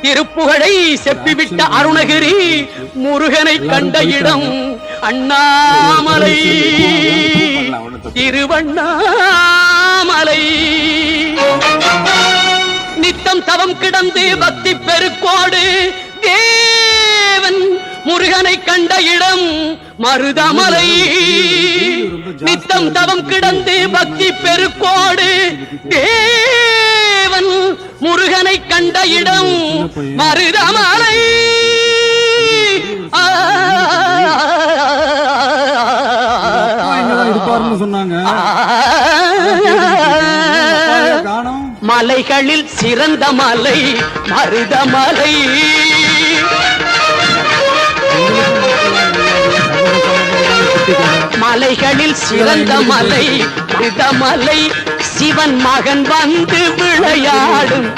திருப்புகழை செப்பிவிட்ட அருணகிரி முருகனை கண்ட இடம் அண்ணாமலை திருவண்ணாமலை. நித்தம் தவம் கிடந்து பக்தி பெருக்கோடு தேவன் முருகனை கண்ட இடம் மருதமலை. நித்தம் தவம் கிடந்து பக்தி பெருக்கோடு தேவன் முருகனை கண்ட இடம் மருதமலை. மலைகளில் சிறந்த மலை மருதமலை. மலைகளில் சிறந்த மலை மருதமலை. சிவன் மகன் வந்து விளையாடும்